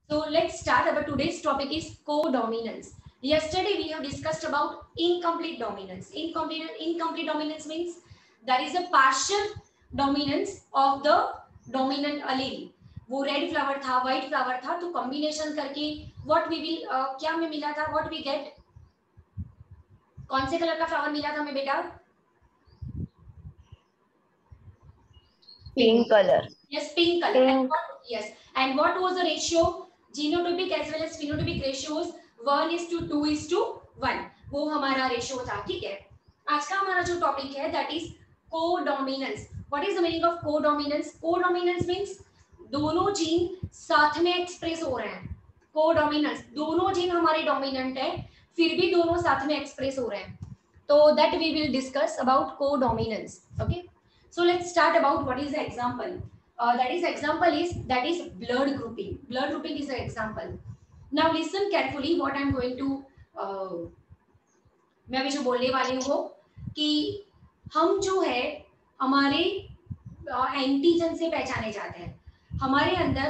So let's start. Our today's topic is codominance. Yesterday we have discussed about incomplete dominance. Incomplete dominance means there is a partial dominance of the dominant allele. वो red flower था, white flower था, तो combination करके what we will क्या हमें मिला था, what we get, कौन से कलर का फ्लावर मिला था हमें बेटा? Pink color. Yes, pink color. Pink. And what was the ratio? Genotypic as well as phenotypic ratios 1:2:1. वो हमारा रेशियो था, ठीक है। आज का हमारा जो टॉपिक है that is codominance. What is the meaning of codominance? Codominance means दोनों जीन साथ में एक्सप्रेस हो रहे हैं. कोडोमिनेंस, दोनों जीन हमारे डोमिनेंट है, फिर भी दोनों साथ में एक्सप्रेस हो रहे हैं. तो that we will discuss about codominance. Okay, so let's start about what is the example. That is blood grouping. Blood grouping is the example. Now listen carefully what I'm going to मैं अभी जो बोलने वाली हूँ वो कि हम जो है हमारे एंटीजन से पहचाने जाते हैं. हमारे अंदर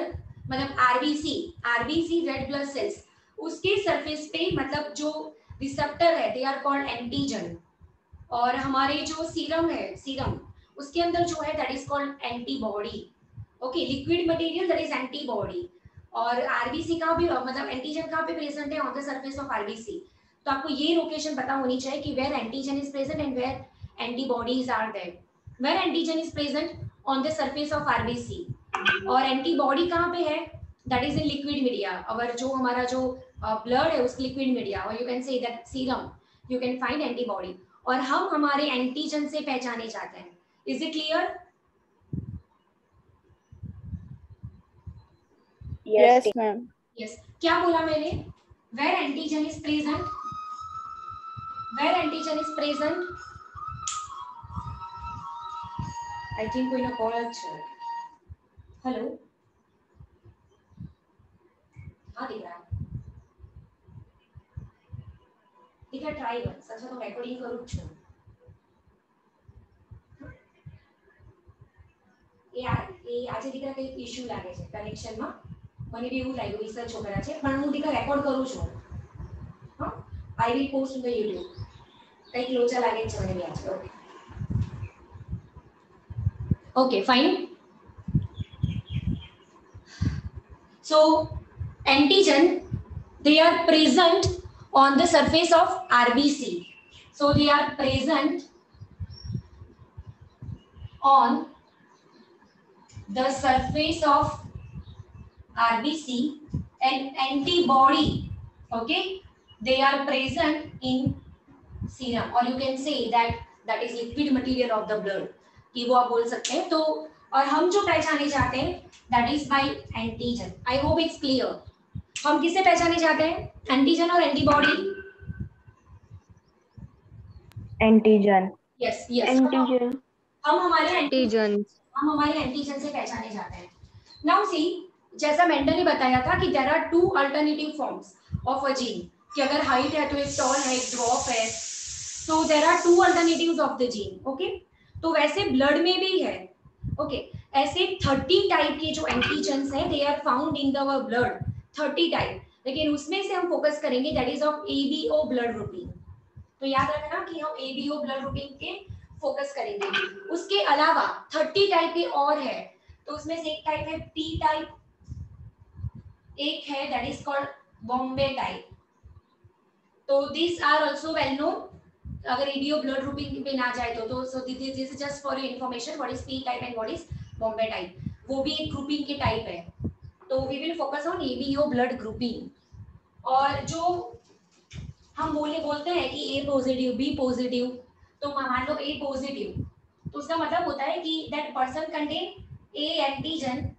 मतलब आरबीसी रेड ब्लड सेल्स, उसके सरफेस पे मतलब जो रिसेप्टर है दे आर कॉल्ड एंटीजन. और हमारे जो सीरम है, सीरम उसके अंदर जो है that is called antibody. Okay, liquid material that is antibody. और आरबीसी कहाँ पे मतलब एंटीजन कहाँ पे प्रेजेंट है? On the surface of RBC. तो आपको ये लोकेशन पता होनी चाहिए कि where antigen is present and where antibodies are there. Where antigen is present on the surface of RBC और एंटीबॉडी कहाँ पे है? That is in liquid media. और जो हमारा जो ब्लड है उसकी लिक्विड मीडिया, और you can say that serum you can find antibody. और हम हमारे एंटीजन से पहचाने जाते हैं. Is it clear? Yes, ma'am. Yes. क्या बोला मैंने? Where antigen is present, where antigen is present. I think कोई ना कॉल. अच्छा, हेलो, हाँ दिख रहा है, दिख रहा. Try once. अच्छा, तो रेकॉर्डिंग करूँ છું. એ આજે દીકરા કંઈક ઇશ્યુ લાગે છે કનેક્શનમાં. મને બી એવું લાગ્યું રિસર્ચ છોકરા છે, પણ હું દીકરા રેકોર્ડ કરું છું. હા, I will post in the YouTube. કંઈક લોચા લાગે છે મને બી આજે. Okay okay fine. So antigen, they are present on the surface of RBC. So they are present on the surface of RBC, and antibody, okay, they are present in serum, or you can say that is liquid material of the blood. कि वो आप बोल सकते हैं. तो और हम जो पहचाने जाते हैं that is by antigen. I hope it's clear. हम किससे पहचाने जाते हैं? एंटीजन और antibody. Antigen. Yes yes, Antigen. हम हमारे Antigen. हम हमारे एंटीजन से पहचाने जाते हैं. नाउ सी, जैसा मेंडल ने बताया था कि there are two alternative forms of a gene. कि अगर हाइट है तो एक टॉल है, एक ड्वार्फ है. तो there are two alternatives of the gene. Okay, तो वैसे ब्लड में भी है. ओके, ऐसे 30 टाइप के जो एंटीजन्स हैं they are found in the blood. 30 type, लेकिन उसमें से हम फोकस करेंगे that is of ABO blood grouping. तो याद रखना कि हम एबीओ ब्लड ग्रुपिंग के फोकस करेंगे. उसके अलावा 30 टाइप के और है. तो उसमें से एक टाइप है पी टाइप, एक है that is called Bombay type. तो this are also well known. अगर एबीओ ब्लड ग्रुपिंग पे ना जाए तो so this is just for your information what is P type and what is Bombay type. वो भी एक ग्रुपिंग के टाइप है. तो we will focus on ABO blood grouping. और जो हम बोलते हैं कि ए पॉजिटिव, बी पॉजिटिव, तो मान लो ए पॉजिटिव, तो उसका मतलब होता है कि that person contain a antigen.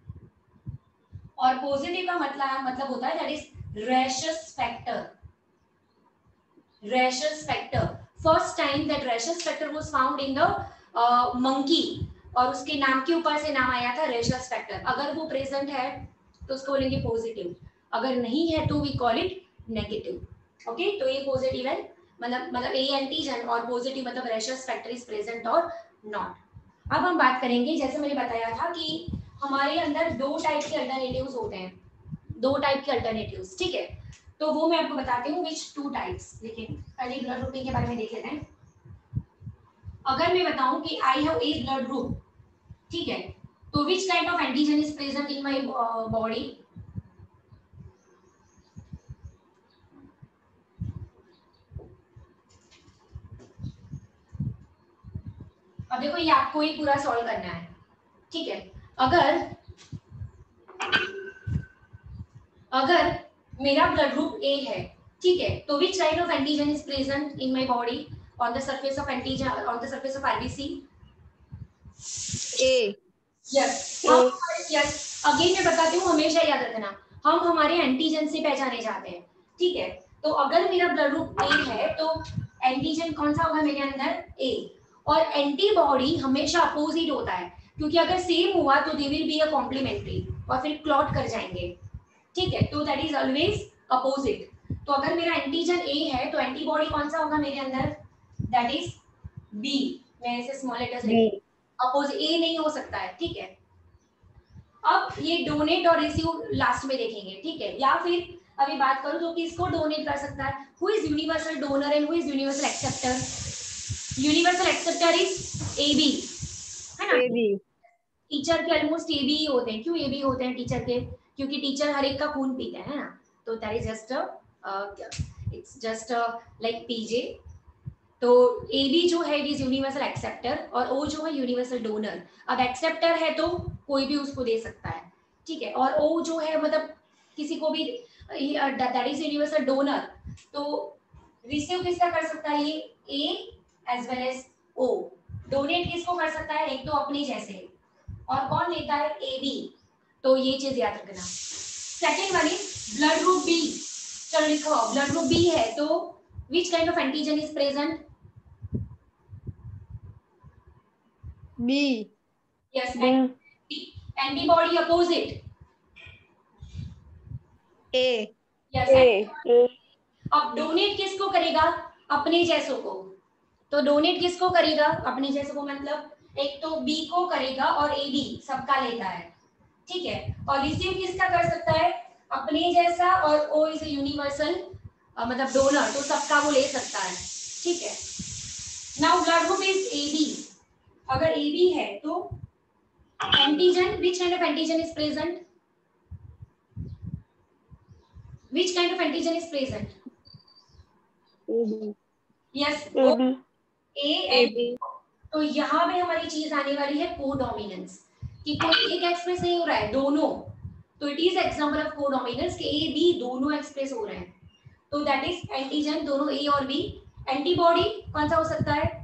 और पॉजिटिव का मतलब होता है that is rhesus factor. Rhesus factor, first time that rhesus factor was found in the monkey, और उसके नाम के ऊपर से नाम आया था रेशस फैक्टर. अगर वो प्रेजेंट है तो उसको बोलेंगे पॉजिटिव, अगर नहीं है तो we call it negative. Okay, तो ये पॉजिटिव है मतलब ए एंटीजन, और पॉजिटिव मतलब रेशस फैक्टर इज प्रेजेंट और नॉट. अब हम बात करेंगे, जैसे मैंने बताया था कि हमारे अंदर दो टाइप के अल्टरनेटिव्स होते हैं. दो टाइप के अल्टरनेटिव्स, ठीक है। तो वो मैं आपको बताती हूँ विच टू टाइप्स। देखिए पहले ब्लड ग्रुपिंग के बारे में देख लेते हैं। अगर मैं बताऊं कि I have a blood group, ठीक है, तो which kind of antigen is present in my body? अब देखो ये आपको ही पूरा सॉल्व करना है, ठीक है। अगर अगर मेरा ब्लड ग्रुप ए है, ठीक है, तो which kind of antigen is present in my body on the surface of antigen on the surface of RBC? A. Yes हम, यस अगेन मैं बताती हूँ, हमेशा याद रखना, हम हमारे एंटीजन से पहचाने जाते हैं, ठीक है। तो अगर मेरा ब्लड ग्रुप ए है तो एंटीजन कौन सा होगा मेरे अंदर? ए। और एंटीबॉडी हमेशा अपोजिट होता है, क्योंकि अगर सेम हुआ तो they will be a complementary और फिर क्लॉट कर जाएंगे, ठीक है। तो दैट इज ऑलवेज अपोजिट। तो अगर मेरा एंटीजन ए है तो एंटीबॉडी कौन सा होगा मेरे अंदर? That is B. मैं इसे स्मॉल लेटर्स लिखती, अपोजिट ए नहीं हो सकता है, ठीक है। अब ये डोनेट और रिसीव लास्ट में देखेंगे, ठीक है। या फिर अभी बात करूं तो किसको डोनेट कर सकता है? Who is universal donor and who is universal acceptor? Universal acceptor is A B, है ना। A B. टीचर के ऑलमोस्ट ए बी ही होते हैं। क्यों ए बी होते हैं टीचर के? क्योंकि टीचर हर एक का खून पीते हैं ना, तो that is just it's just like PJ. तो ए बी जो है इट इज यूनिवर्सल एक्सेप्टर और ओ जो है यूनिवर्सल डोनर। अब एक्सेप्टर है तो कोई भी उसको दे सकता है, ठीक है। और ओ जो है मतलब किसी को भी, दैट इज यूनिवर्सल डोनर। तो रिसीव किसका कर सकता है? ये ए एज वेल एज ओ। डोनेट किसको कर सकता है? एक तो अपने जैसे, और कौन लेता है? A B. तो ये चीज याद रखना। Second one is blood group B. चलो लिखो, ब्लड ग्रुप बी है तो which kind of antigen is present? B. Yes, antibody opposite. A. Yes, अब डोनेट किसको करेगा? अपने जैसों को। तो डोनेट किसको करेगा? अपने जैसों को, मतलब एक तो बी को करेगा और ए बी सबका लेता है, ठीक है। और रिसीव किसका कर सकता है? अपने जैसा, और ओ इज यूनिवर्सल मतलब डोनर, तो सबका वो ले सकता है, ठीक है। Now blood group is A B. अगर ए बी है तो antigen, which kind of antigen is present? Which kind of antigen is present? Yes, O, A and B। तो यहाँ पे हमारी चीज आने वाली है कोडोमिनेंस, कि कोई एक एक्सप्रेस नहीं हो रहा है, दोनों। तो it is example of codominance कि ए बी दोनों एक्सप्रेस हो रहे हैं, तो दैट इज एंटीजन दोनों ए और बी। एंटीबॉडी कौन सा हो सकता है?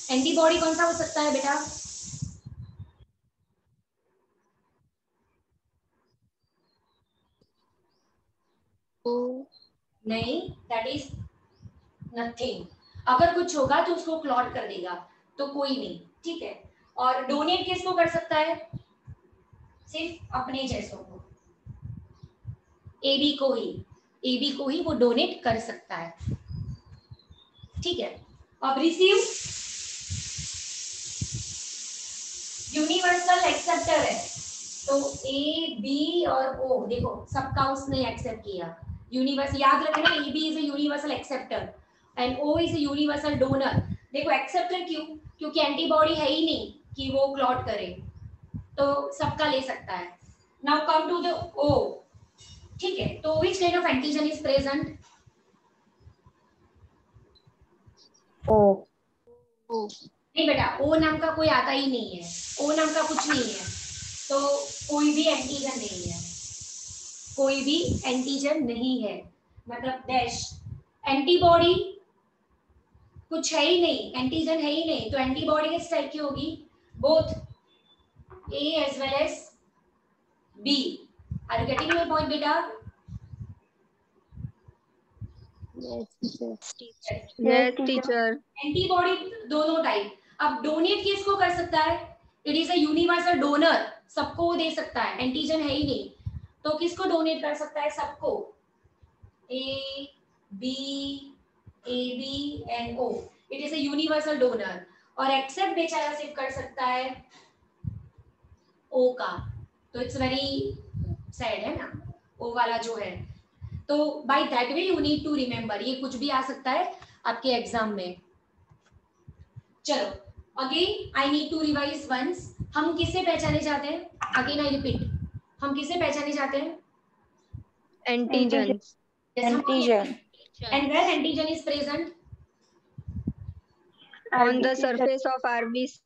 एंटीबॉडी कौन सा हो सकता है बेटा? नहीं, दैट इज नथिंग। अगर कुछ होगा तो उसको क्लॉट कर देगा, तो कोई नहीं, ठीक है। और डोनेट किसको कर सकता है? सिर्फ अपने जैसों को, एबी को ही, एबी को ही वो डोनेट कर सकता है, ठीक है। अब रिसीव यूनिवर्सल एक्सेप्टर है, तो ए बी और ओ देखो सबका उसने एक्सेप्ट किया। यूनिवर्सल याद रखना, A B is a universal acceptor and O is a universal donor. देखो एक्सेप्टर क्यों? क्योंकि एंटीबॉडी है ही नहीं कि वो क्लॉट करे, तो सबका ले सकता है। Now come to the O, ठीक है। तो which kind of antigen is present? O. नहीं बेटा, ओ नाम का कोई आता ही नहीं है, ओ नाम का कुछ नहीं है, तो कोई भी एंटीजन नहीं है, कोई भी एंटीजन नहीं है, मतलब डैश। एंटीबॉडी कुछ है ही नहीं, एंटीजन है ही नहीं, तो एंटीबॉडी किस टाइप की होगी? Both A as well as B. Are you getting my point बेटा? Yes teacher. एंटीबॉडी दोनों टाइप। अब डोनेट किसको कर सकता है? It is a universal donor, सबको वो दे सकता है, एंटीजन है ही नहीं, तो किसको डोनेट कर सकता है? सबको, A B and O. It is a universal donor. और एक्सेप्ट बेचारा सिर्फ कर सकता है ओ का, तो इट्स वेरी सैड है ना ओ वाला जो है। तो by that way you need to remember, ये कुछ भी आ सकता है आपके एग्जाम में। चलो again I need to revise once, हम किससे पहचाने जाते हैं, अगेन आई रिपीट, हम किससे पहचाने जाते हैं? Antigens. Antigen. And where antigen is present? On the surface of RBC.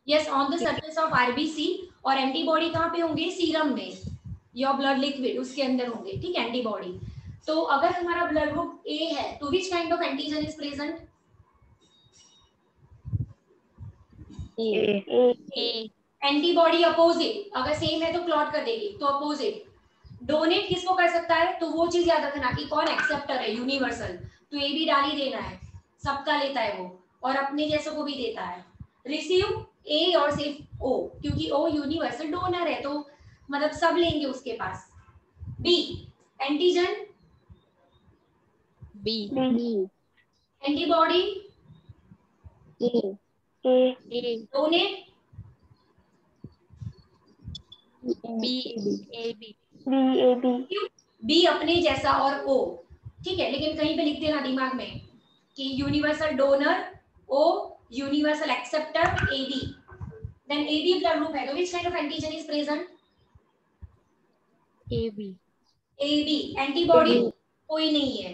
Yes, on the surface of RBC। और एंटीबॉडी कहाँ पे होंगे? सीरम में, योर ब्लड लिक्विड उसके अंदर होंगे, ठीक है, एंटीबॉडी। तो अगर हमारा ब्लड ग्रुप ए है तो which kind of antigen is present? A. Antibody opposite, अगर सेम है तो क्लॉट कर देगी, तो अपोजिट। डोनेट किसको कर सकता है? तो वो चीज याद रखना कि कौन एक्सेप्टर है, यूनिवर्सल, तो ए भी डाल ही देना है, सबका लेता है वो और अपने जैसों को भी देता है। रिसीव ए और सिर्फ ओ, क्योंकि ओ यूनिवर्सल डोनर है, तो मतलब सब लेंगे उसके पास। B antigen, B. Antibody, A. Donate, B. AB. B अपने जैसा और ओ, ठीक है, लेकिन कहीं पे लिख देना दिमाग में कि universal donor O, universal acceptor A B. Then A B blood group है, तो which kind of antigen is present? AB. A B, antibody कोई नहीं है,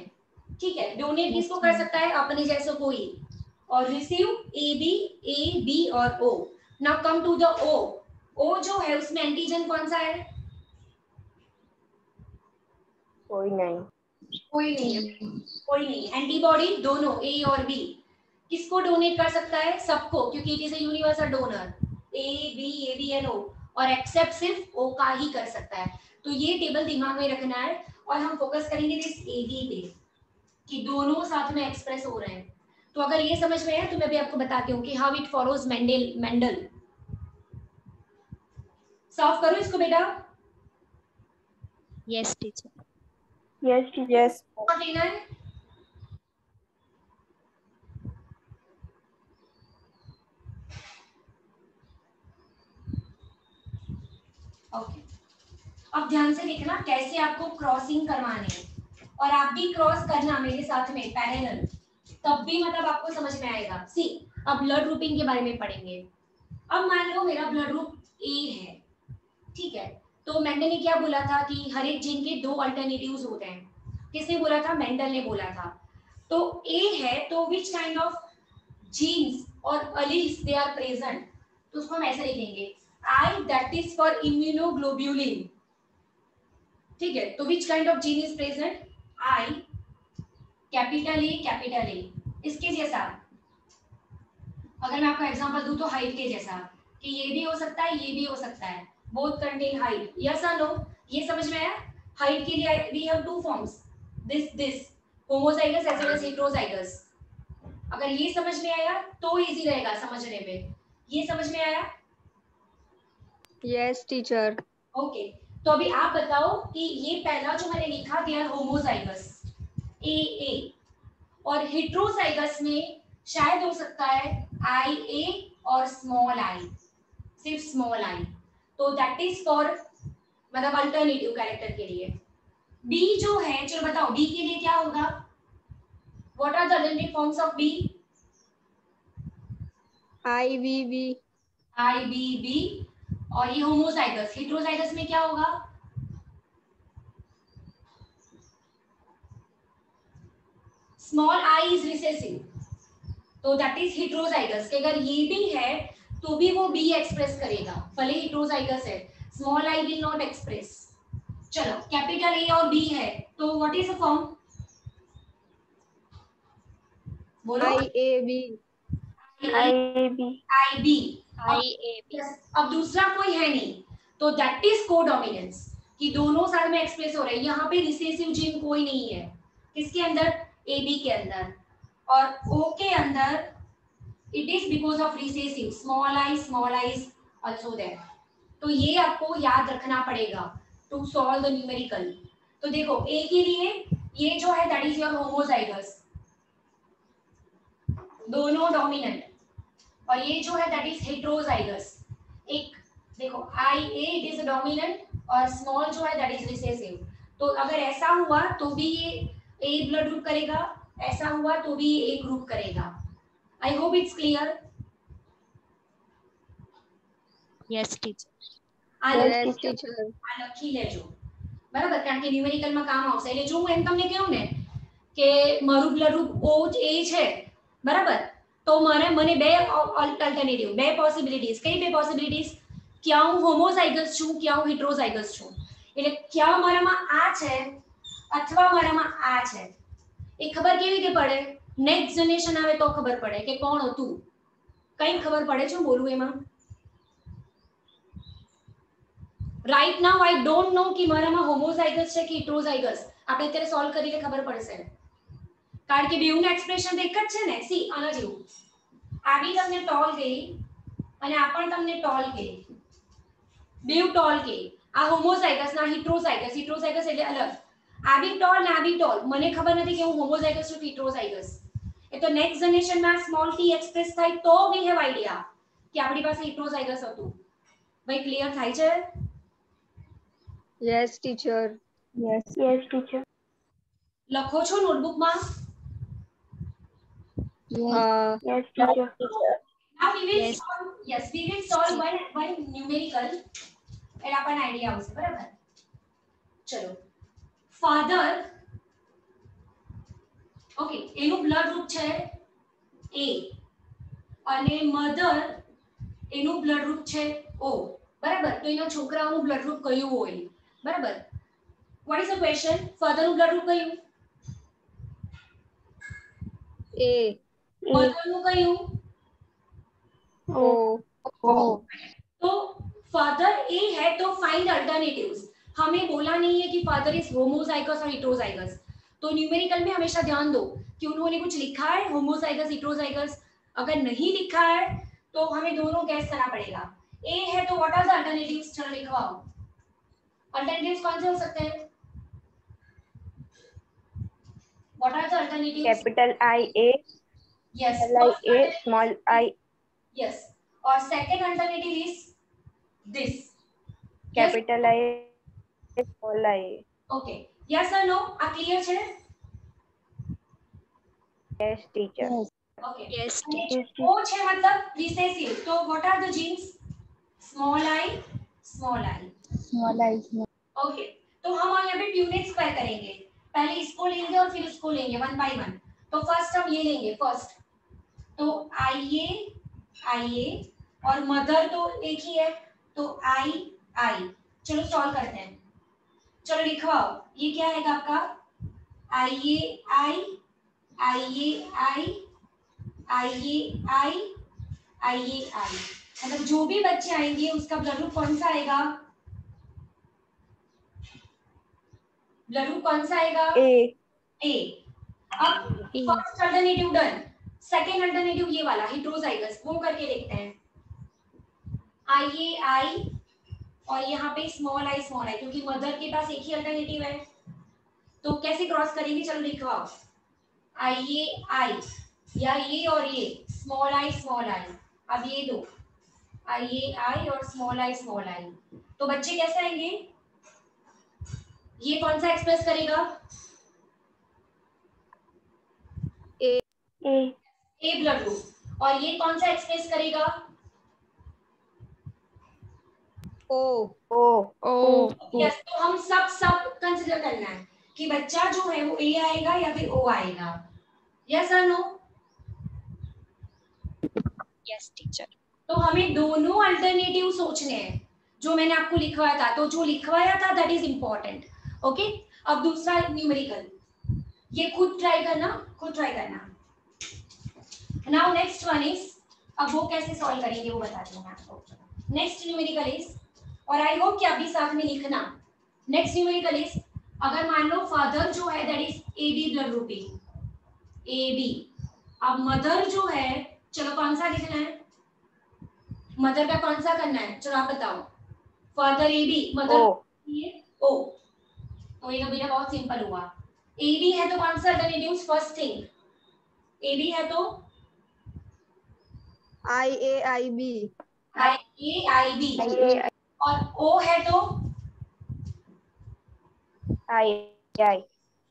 ठीक है। डोनेट किसको कर सकता है? अपने जैसे कोई। और रिसीव ए बी और ओ। नाउ कम टू द ओ। ओ जो है उसमें एंटीजन कौन सा है? कोई नहीं। कोई नहीं। एंटीबॉडी दोनों ए और बी। किसको डोनेट कर सकता है? सबको, क्योंकि it is a universal donor, A B and O, और एक्सेप्ट सिर्फ ओ का ही कर सकता है। तो ये टेबल दिमाग में रखना है और हम फोकस करेंगे इस ए बी पे कि दोनों साथ में एक्सप्रेस हो रहे हैं। तो अगर ये समझ में आया तो मैं भी आपको बताती हूँ कि how it follows Mendel. Solve करो इसको बेटा। Yes, teacher. Yes. और लेना है ओके। अब ध्यान से देखना कैसे आपको क्रॉसिंग करवानी है, और आप भी क्रॉस करना मेरे साथ में पैरेलल, तब भी मतलब आपको समझ में आएगा। सी अब ब्लड ग्रुपिंग के बारे में पढ़ेंगे। अब मान लो मेरा ब्लड ग्रुप ए है, ठीक है, तो मेंडल ने क्या बोला था कि हर एक जीन के दो अल्टरनेटिव्स होते हैं। किसने बोला था? मेंडल ने बोला था। तो ए है तो विच काइंड ऑफ जीन्स और अलील्स दे आर प्रेजेंट, तो उसको हम ऐसे लिखेंगे आई, दैट इज फॉर इम्यूनोग्लोब्यूलिन, ठीक है। तो which kind of gene is present? I, capital A, इसके जैसा। अगर मैं आपको एग्जांपल दूं तो हाइट के जैसा, कि ये भी हो सकता है, ये भी हो सकता है, बोथ कंटेन हाइट, यस और नो। ये समझ में आया? हाइट के लिए we have two forms, this homozygous as well as heterozygous. अगर ये समझ में आया तो इजी रहेगा समझने में। ये समझ में आया? Yes, teacher. ओके। तो अभी आप बताओ कि ये पहला जो मैंने लिखा दे आर होमोजाइगस ए, और हेटेरोजाइगस में शायद हो सकता है आई ए और स्मॉल आई, सिर्फ स्मॉल आई, तो दैट इज फॉर मतलब अल्टरनेटिव कैरेक्टर के लिए। बी जो है, चलो बताओ बी के लिए क्या होगा? What are the alternative forms of B? IVV. I B, और ये होमोजाइगस। हेटेरोजाइगस में क्या होगा? स्मॉल आई इज रिसेसिव, तो दैट इज हेटेरोजाइगस। कि अगर ये भी है तो भी वो बी एक्सप्रेस करेगा, भले हेटेरोजाइगस है, small I will not express. चलो कैपिटल ए और बी है, तो व्हाट इज द फॉर्म? बोलो। IAB. आई बी। IAB. अब दूसरा कोई है नहीं, तो दैट इज कोडोमिनेंस, कि दोनों साइड में एक्सप्रेस हो रहे हैं। यहाँ पे रिसेसिव जीन कोई नहीं है, किसके अंदर? ए बी के अंदर, और ओ के अंदर it is because of recessive, small I is also there. तो ये आपको याद रखना पड़ेगा टू सॉल्व द न्यूमेरिकल। तो देखो ए के लिए ये जो है दैट इज योर होमोजाइगस, दोनों डोमिनेंट, और ये जो है दैट इज हेटेरोजाइगस, एक देखो IA इट इज डोमिनेंट और स्मॉल जो है दैट इज रिसेसिव। तो अगर ऐसा हुआ तो भी ये A ब्लड ग्रुप करेगा, ऐसा हुआ तो भी ये A ग्रुप करेगा। I hope it's clear. Yes, teacher. Yes, Yes, teacher. teacher. આ લખી લેજો બરાબર, કારણ કે ન્યુમેરિકલમાં કામ આવશે। એટલે જો હું એમ તમને કહું ને કે મારું બ્લડ ગ્રુપ O A છે બરાબર, તો મને બે અલ્ટરનેટિવ, બે પોસિબિલિટીઝ, કઈ બે પોસિબિલિટીઝ, ક્યાં હું હોમોઝાઇગસ છું, ક્યાં હું હેટ્રોઝાઇગસ છું। એટલે ક્યાં મારામાં આ છે અથવા મારામાં આ છે, એ ખબર કેવી રીતે પડે? નેક્સ્ટ જનરેશન આવે તો ખબર પડે કે કોણ હતું। કઈ ખબર પડે છે હું બોલું એમાં? Right now I don't know કે મારામાં હોમોઝાઇગસ છે કે હેટ્રોઝાઇગસ, આપણે અત્યારે સોલ્વ કરીને ખબર પડશે, કારણ કે બેઉનું એક્સપ્રેશન તો એક જ છે ને। સી આના જેવું, આ બી તમને ટોલ કહી અને આ પણ તમને ટોલ કહી, બેઉ ટોલ કહી। આ હોમોઝાઇગસ ના હેટ્રોઝાઇગસ, હેટ્રોઝાઇગસ એટલે અલગ, આ બી ટોલ ને આ બી ટોલ। મને ખબર નથી કે હું હોમોઝાઇગસ છું કે હેટ્રોઝાઇગસ, એ તો નેક્સ્ટ જનરેશનમાં સ્મોલ t એક્સપ્રેસ થાય તો વી હેવ આઈડિયા કે આપણી પાસે હેટ્રોઝાઇગસ હતું। ભાઈ ક્લિયર થાય છે? Yes, teacher. Yes. Yes, teacher. લખો છો નોટબુકમાં? Yes, teacher. Now we will Yes. solve, yes, we will solve one numerical, એટલે આપણને આઈડિયા આવશે બરાબર। ચલો, ફાધર, ઓકે, એનું બ્લડ ગ્રુપ છે A અને મધર એનું બ્લડ ગ્રુપ છે O બરાબર। તો એના છોકરાઓનું બ્લડ ગ્રુપ કયું હોય બરાબર? What is the question? ફાધરનું બ્લડ ગ્રુપ કયું? A. મધરનું કયું? O. तो फादर ए है तो फाइंड अल्टरनेटिव्स। हमें बोला नहीं है कि फादर इज होमोजाइगस और हेट्रोजाइगस, तो न्यूमेरिकल में हमेशा ध्यान दो कि उन्होंने कुछ लिखा है होमोजाइगस हेट्रोजाइगस, अगर नहीं लिखा है तो हमें दोनों गैस करना पड़ेगा। ए है तो व्हाट आर द अल्टरनेटिव्स? चलो लिखवाओ, अल्टरनेटिव्स कौन से हो सकते हैं? What are the alternatives? Capital IA, yes, small a, small I. Yes, और second alternative is this, Capital I, small I. Okay, yes और नो? आ क्लियर છે? Yes, teacher. ओके, Yes, અને teacher. O છે मतलब रिसेसिव, तो what are the genes? Small I, small I. Small I, small. Okay, तो हम यहाँ पे ट्यूनेट स्क्वायर करेंगे, पहले इसको लेंगे और फिर उसको लेंगे वन बाय वन। तो फर्स्ट हम ये लेंगे फर्स्ट, तो IA IA और मदर तो एक ही है तो I I। चलो सॉल्व करते हैं, चलो लिखवाओ, ये क्या आएगा आपका? IA I IA I IA I IA I, मतलब जो भी बच्चे आएंगे उसका ब्लड ग्रुप कौन सा आएगा? ब्लड ग्रुप कौन सा आएगा? A. A। अब first alternative done, second alternative ये वाला हेट्रोजाइगस, वो करके देखते हैं। IA I और यहाँ पे स्मॉल आई, क्योंकि मदर के पास एक ही अल्टरनेटिव है, तो कैसे क्रॉस करेंगे? चलो लिखवाओ, IA I या ये और ये स्मॉल आई, अब ये दो IA I और स्मॉल आई, तो बच्चे कैसे आएंगे? ये कौन सा एक्सप्रेस करेगा? A. ए ब्लड ग्रुप, और ये कौन सा एक्सप्रेस करेगा? O. यस, तो हम सब कंसीडर करना है कि बच्चा जो है वो ए आएगा या फिर ओ आएगा, यस और नो? Yes, teacher. तो हमें दोनों अल्टरनेटिव सोचने हैं जो मैंने आपको लिखवाया था, तो जो लिखवाया था दैट इज इंपॉर्टेंट। ओके, अब दूसरा न्यूमेरिकल, ये खुद ट्राई करना। नाउ नेक्स्ट वन इज, अब वो कैसे सॉल्व करेंगे वो बताती हूँ मैं आपको। नेक्स्ट न्यूमेरिकल इज, और आई होप कि आप भी साथ में लिखना। नेक्स्ट न्यूमेरिकल इज, अगर मान लो फादर जो है that is AB blood group AB, अब मदर जो है, चलो कौन सा लिखना है? मदर का कौन सा करना है? चलो आप बताओ। फादर AB, मदर ये O, तो ये भैया बहुत सिंपल हुआ। AB है तो कौन सा अल्टरनेटिव? फर्स्ट थिंग AB है तो IAIB. I AIB, IA, और O है तो II,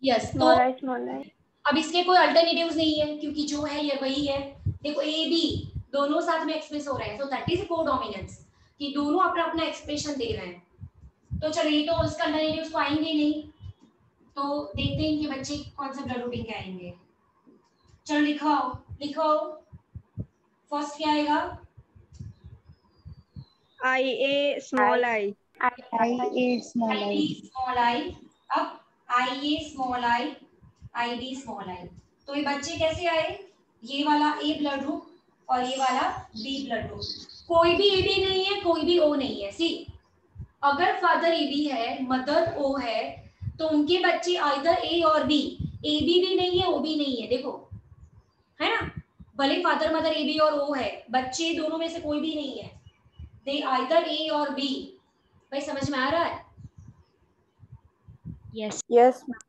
यस। तो small I, अब इसके कोई अल्टरनेटिव्स नहीं है क्योंकि जो है ये वही है। देखो ए बी दोनों साथ में एक्सप्रेस हो रहे हैं, सो दैट इज कोडोमिनेंस कि दोनों अपना अपना एक्सप्रेशन दे रहे हैं। तो चलो ये तो इसका अल्टरनेटिव्स तो आएंगे नहीं, तो देखते हैं कि बच्चे कौन सा ब्लड ग्रुपिंग के आएंगे। चलो लिखाओ लिखाओ, फर्स्ट क्या आएगा? IA small I. IA, small IB I. Small I. अब IA small I, IB small I. तो ये बच्चे कैसे आए? ये वाला A ब्लड ग्रुप और ये वाला B ब्लड ग्रुप। कोई भी AB नहीं है, कोई भी O नहीं है। सी, अगर फादर AB है, मदर O है, तो उनके बच्चे आइदर A और B। AB भी नहीं है, O भी नहीं है। देखो, है ना, भले फादर मदर AB और O है, बच्चे दोनों में से कोई भी नहीं है। दे आइदर A और B। भाई समझ में आ रहा है? Yes. Yes, ma'am.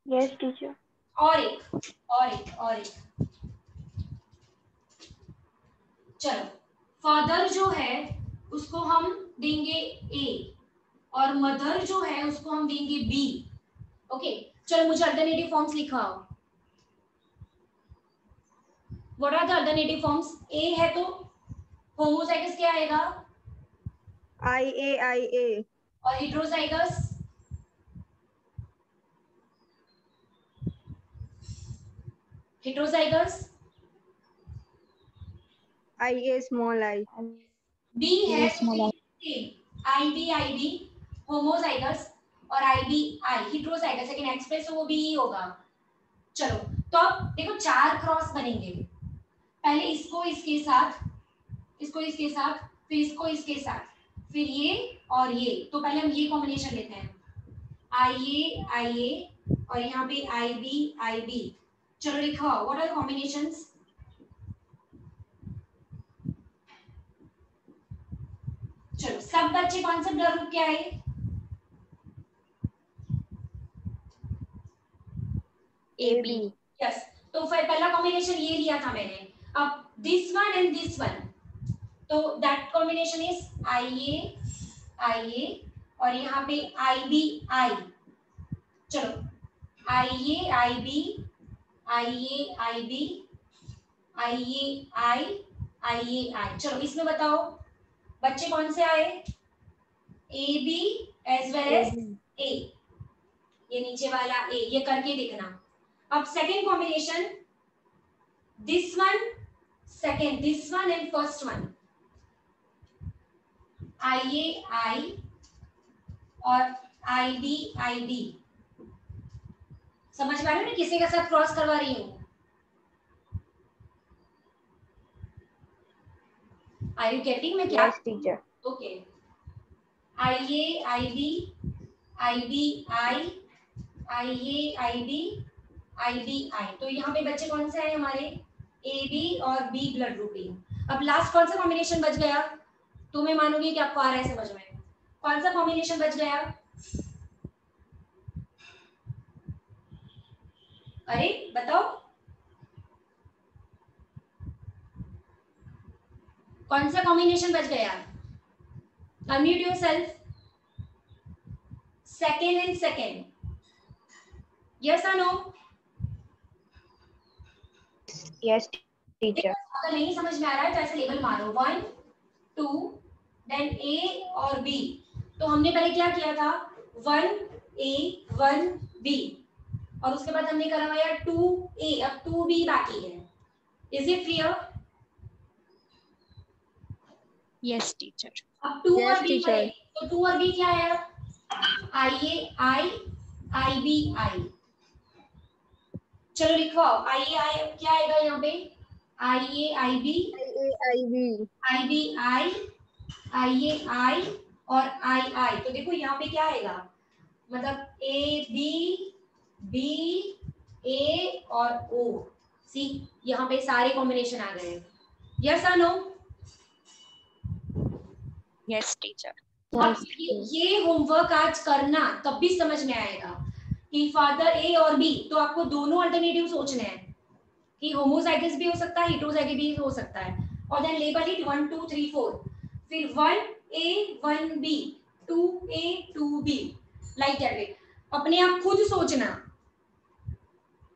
Yes, teacher. और एक चलो, फादर जो है उसको हम देंगे A और मदर जो है उसको हम देंगे B। ओके, चलो मुझे अल्टरनेटिव फॉर्म्स लिखाओ। What are the alternative forms? A है तो होमोजाइगस क्या आएगा? IA. और heterozygous? Heterozygous IA small I. B है Yes, small I. IB homozygous और IBI हेटेरोजाइगस, लेकिन एक्सप्रेस वो भी ही होगा। चलो, तो अब देखो 4 क्रॉस बनेंगे। पहले इसको इसके साथ, इसको इसके साथ, फिर इसको इसके साथ, फिर ये और ये। तो पहले हम ये कॉम्बिनेशन लेते हैं, IA और यहाँ पे IB। चलो लिखो, व्हाट आर कॉम्बिनेशंस? चलो, सब बच्चे कौन सा ब्लड ग्रुप के आए? AB. यस। तो फिर पहला कॉम्बिनेशन ये लिया था मैंने। अब this one and this one, तो दैट कॉम्बिनेशन इज IA और यहाँ पे IBI। चलो, IAIB, IAI। चलो इसमें बताओ बच्चे कौन से आए? AB as well as A। ये नीचे वाला A, ये करके देखना। अब second combination, this one second, this one and first one, IAI और IBIB। समझ पा रहे हो ना किसी के साथ क्रॉस करवा रही हूँ? आर यू गेटिंग मैं क्या? Yes, teacher. Okay, IAIB, IBI, IAIB, तो यहाँ पे बच्चे कौन से आए हमारे? AB और B ब्लड ग्रुपिंग। अब लास्ट कौन सा कॉम्बिनेशन बच गया? तो मैं मानूंगी कि आपको आ रहा है समझ में। कौन सा कॉम्बिनेशन बच गया? अरे बताओ, कौन सा कॉम्बिनेशन बच गया? Unmute yourself. Second and second, yes और नो? Yes, teacher. अगर नहीं समझ में आ रहा है तो ऐसे लेबल मारो 1 2 देन A और B। तो हमने पहले क्या किया था? 1A 1B और उसके बाद हमने करवाया 2A, अब 2B बाकी है। Is it clear? Yes, teacher. अब 2 Yes, और B teacher. बने, तो 2 और B क्या है? IAI IBI। चलो लिखो, IAI क्या आएगा यहाँ पे? IAIB IAIB. IBI IAI और II। तो देखो यहाँ पे क्या आएगा, मतलब AB B A और O। सी, यहाँ पे सारे कॉम्बिनेशन आ गए। यस और नो? Yes, teacher. अब ये होमवर्क आज करना, तब भी समझ में आएगा कि फादर A और B, तो आपको दोनों अल्टरनेटिव सोचने हैं कि होमोजाइगस भी हो सकता है, हेटेरोजाइगस भी हो सकता है, और देन लेबल इट 1 2 3 4। फिर 1A 1B 2A 2B like that. अपने आप खुद सोचना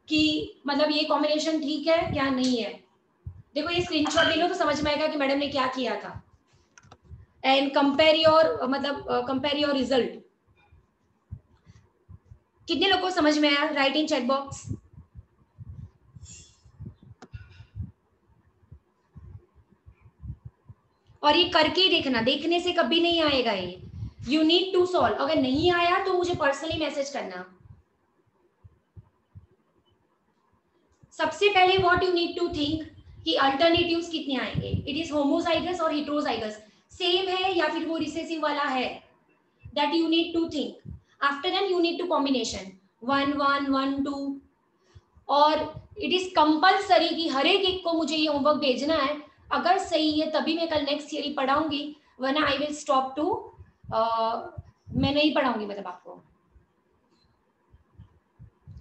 कि मतलब ये कॉम्बिनेशन ठीक है या नहीं है। देखो ये स्क्रीनशॉट ले लो तो समझ में आएगा कि मैडम ने क्या किया था। एंड कंपेयर योर मतलब कंपेयर योर रिजल्ट। कितने लोगों को समझ में आया? राइट इन चैट बॉक्स। और ये करके ही देखना, देखने से कभी नहीं आएगा ये। You need to solve. अगर नहीं आया तो मुझे पर्सनली मैसेज करना। सबसे पहले what you need to think कि अल्टरनेटिव्स कितने आएंगे। इट इज होमोजाइगस और हेटेरोजाइगस, सेम है या फिर वो रिसेसिव वाला है, that you need to think. After that you need to combination 1 1 1 2। और इट इज कंपल्सरी कि हर एक को मुझे ये होमवर्क भेजना है। अगर सही है तभी मैं कल नेक्स्ट थियरी पढ़ाऊंगी, वरना आई विल स्टॉप टू, मैं नहीं पढ़ाऊंगी मतलब आपको।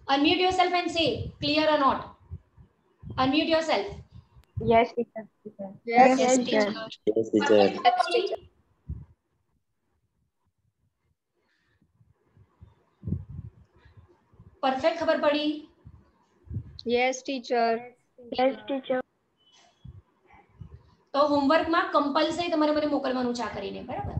Unmute yourself and say clear or not. Unmute yourself. Yes, teacher. Yes, Yes, teacher. teacher. Yes, teacher. Yes, teacher. Perfect खबर पड़ी? Yes, teacher. Yes, teacher. તો હોમવર્કમાં કમ્પલસરી તમારે મને મોકલવાનું છે આ કરીને, બરાબર?